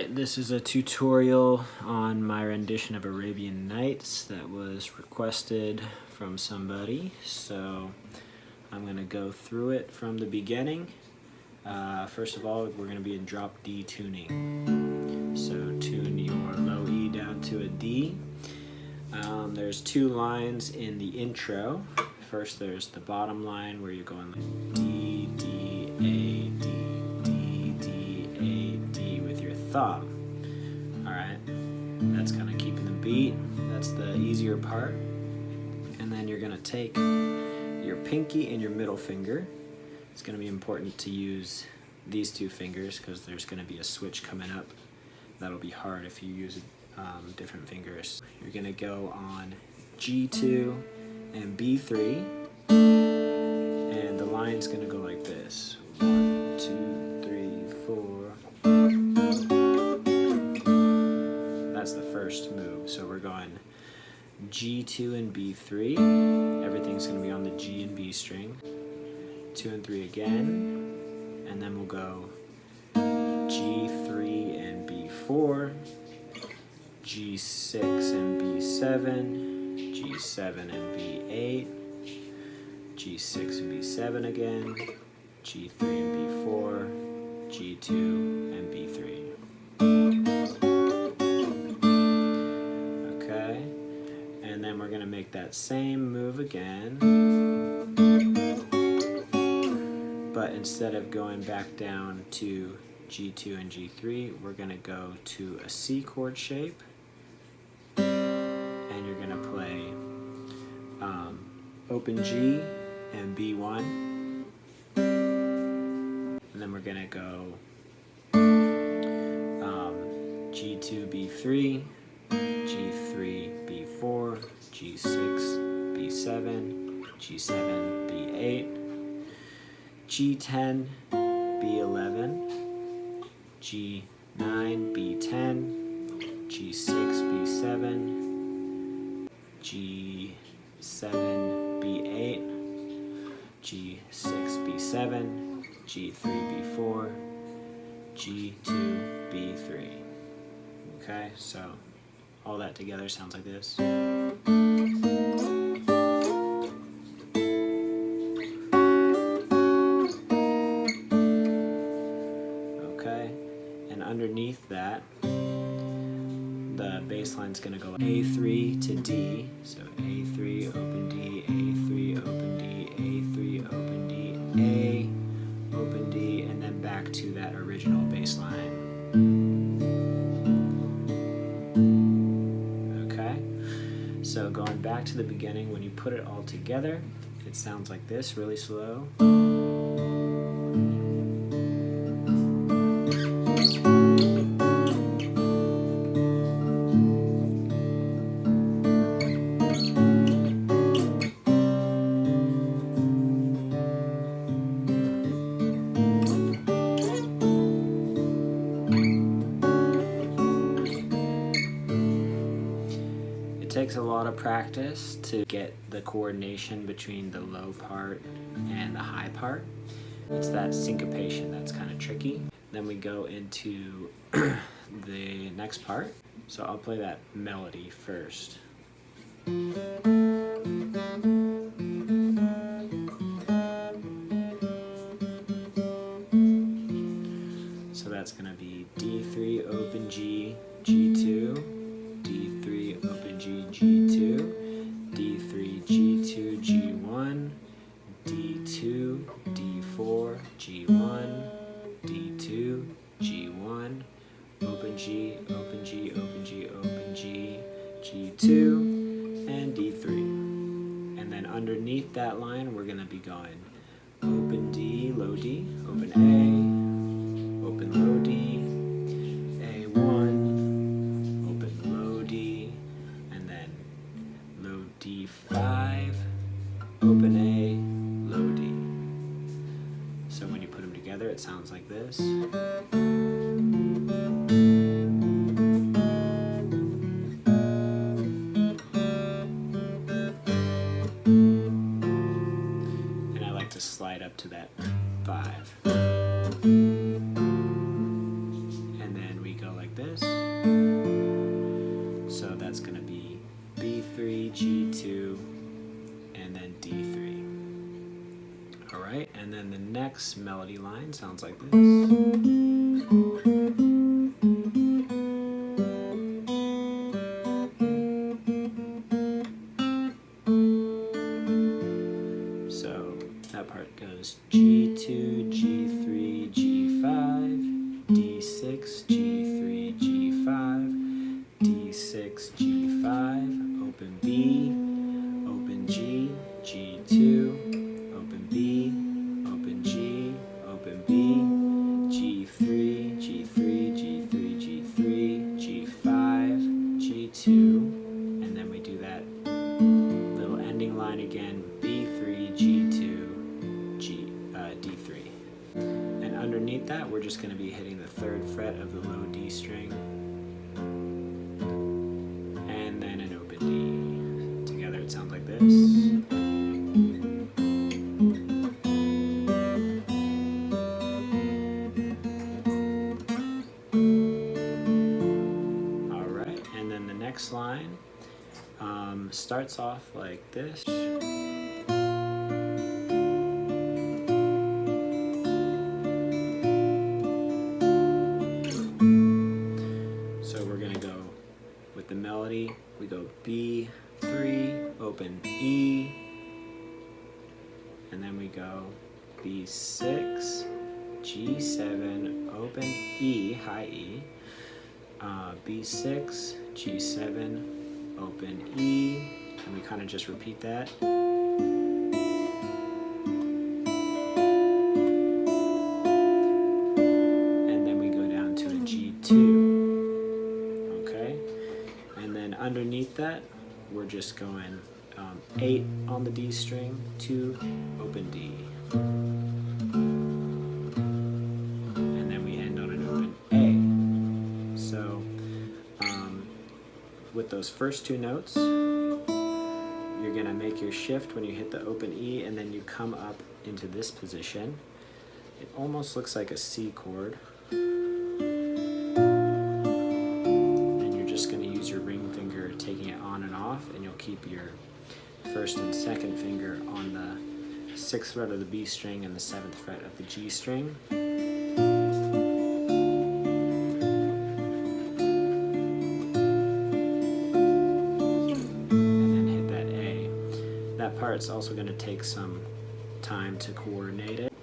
Alright, this is a tutorial on my rendition of Arabian Nights that was requested from somebody. So I'm going to go through it from the beginning. First of all, we're going to be in drop D tuning. So tune your low E down to a D. There's two lines in the intro. First there's the bottom line where you're going like D, D, A, D, D, A, D with your thumb. Alright, that's kind of keeping the beat. That's the easier part. And then you're going to take your pinky and your middle finger. It's going to be important to use these two fingers because there's going to be a switch coming up. That'll be hard if you use different fingers. You're going to go on G2 and B3, and the line's going to go like this. 1, 2, 3, 4. That's the first move. So we're going G2 and B3. Everything's going to be on the G and B string. 2 and 3 again, and then we'll go G3 and B4, G6 and B7, G7 and B8, G6 and B7 again, G3 and B4, G2 and B3. Okay, and then we're going to make that same move again, but instead of going back down to G2 and G3, we're going to go to a C chord shape, and you're going to play open G and B1, and then we're going to go G2, B3, G3, B4, G6, B7, G7, B8, G10, B11, G9, B10, G6, B7, G7, B8, G6, B7, G3, B4, G2, B3. Okay, so all that together sounds like this. Underneath that, the bass line's going to go A3 to D, so A3, open D, A3, open D, A3, open D, A, open D, and then back to that original bass line. Okay, so going back to the beginning, when you put it all together, it sounds like this, really slow. It takes a lot of practice to get the coordination between the low part and the high part. It's that syncopation that's kind of tricky. Then we go into the next part. So I'll play that melody first. So that's going to be D3, open G, G2, D3, open G, G2, D3, G2, G1, D2, D4, G1, D2, G1, open G, open G, open G, open G, G2, and D3. And then underneath that line, we're going to be going open D, low D, open A, open low D, A1, open low D, and then low D5, open A, low D. So when you put them together, it sounds like this. And I like to slide up to that 5. this. So that's going to be B3, G2, and then D3. Alright, and then the next melody line sounds like this. So that part goes G2, G3, G5, D6, G3, G5, D6, G5, open B, open G, G2, open B, open G, open B, G3, G3, G3, G3, G5, G2, and then we do that little ending line again, B3, G2, D3. And underneath that, we're just going to be hitting the 3rd fret of the low D string, and then an open D. Together it sounds like this. Alright, and then the next line starts off like this. So we're going to go with the melody, we go B3, open E, and then we go B6, G7, open E, high E, B6, G7, open E, and we kind of just repeat that. And then we go down to a G2, okay? And then underneath that, we're just going 8 on the D string, 2, open D. And then we end on an open A. So with those first 2 notes, you're going to make your shift when you hit the open E, and then you come up into this position. It almost looks like a C chord. And you're just going to use your ring finger taking it on and off, and you'll keep your 1st and 2nd finger on the 6th fret of the B string and the 7th fret of the G string. That part's also going to take some time to coordinate it.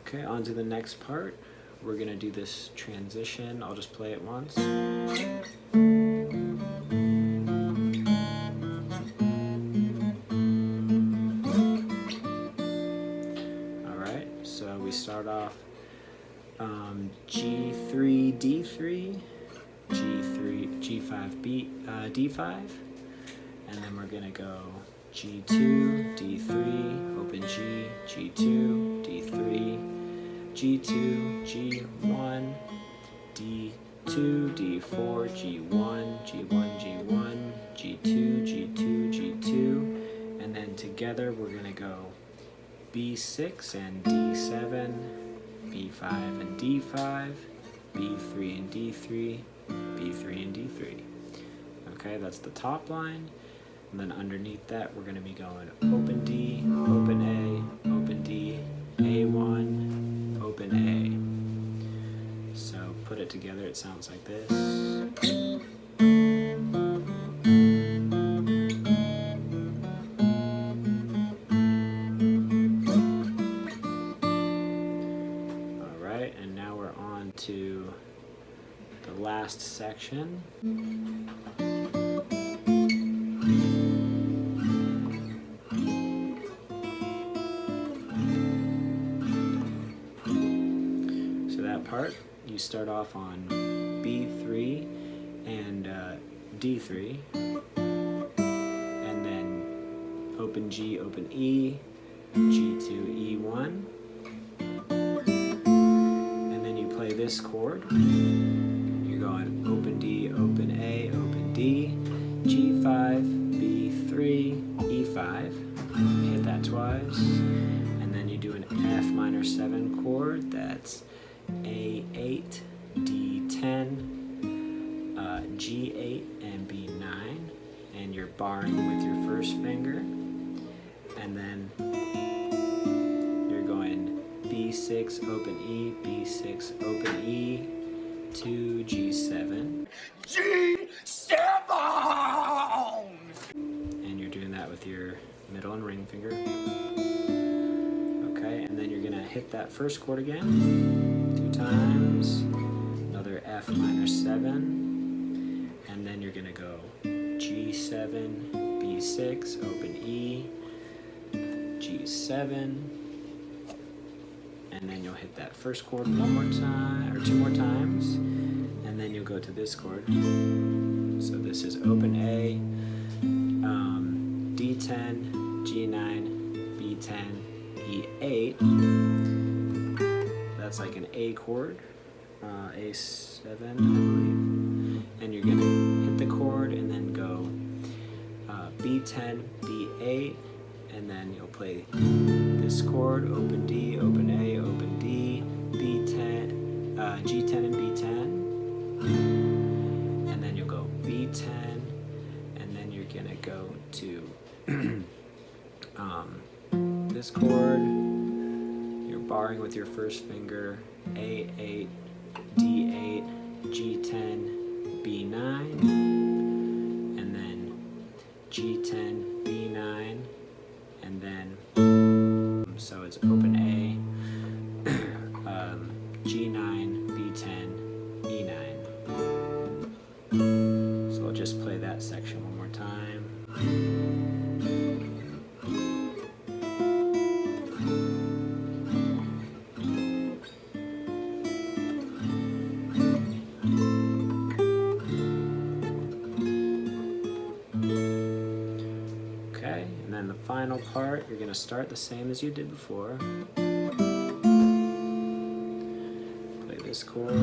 Okay, on to the next part. We're going to do this transition. I'll just play it once. Alright, so we start off G3, D3, G3, G5, B, D5, and then we're going to go G2, D3, open G, G2, D3, G2, G1, D2, D4, G1, G1, G1, G2, G2, G2, and then together we're going to go B6 and D7, B5 and D5, B3 and D3, B3 and D3. Okay, that's the top line. And then underneath that, we're going to be going open D, open A, open D, A1, open A. So put it together, it sounds like this. Alright, and now we're on to the last section. Part, you start off on B3 and D3, and then open G, open E, G2, E1, and then you play this chord. You're going open D, open A, open D, G5, B3, E5, hit that twice, and then you do an F minor 7 chord, that's A8, D10, G8 and B9, and you're barring with your first finger, and then you're going B6, open E, B6, open E, to G7. G7! And you're doing that with your middle and ring finger. Okay, and then you're gonna hit that first chord again, 2 times, another F minor 7, and then you're gonna go G7, B6, open E, G7, and then you'll hit that first chord one more time, or 2 more times, and then you'll go to this chord. So this is open A, D10, G9, B10, E8. That's like an A chord, A7, I believe. And you're gonna hit the chord and then go B10, B8, and then you'll play this chord, open D, open A, open D, B10, G10 and B10, and then you'll go B10, and then you're gonna go to this chord, you're barring with your first finger, A8, D8, G10, B9, and then G10, B9, and then, so it's open A, G9, B10, E9. So I'll just play that section one more time. Okay, and then the final part, you're going to start the same as you did before. Play this chord, F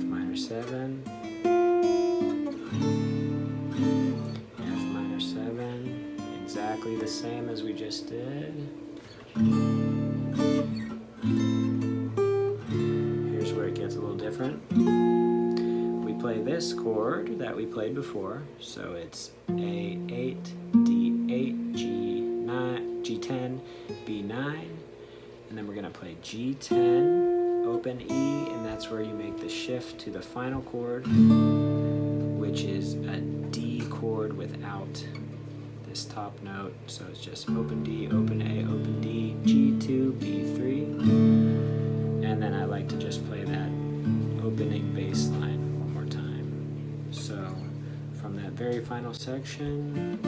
minor 7, F minor 7, exactly the same as we just did. Here's where it gets a little different. We play this chord that we played before, so it's A8, D8, G9, G10, B9, and then we're going to play G10, open E, and that's where you make the shift to the final chord, which is a D chord without this top note, so it's just open D, open A, open D, G2, B3, and then I like to just play that opening bass line one more time. So from that very final section,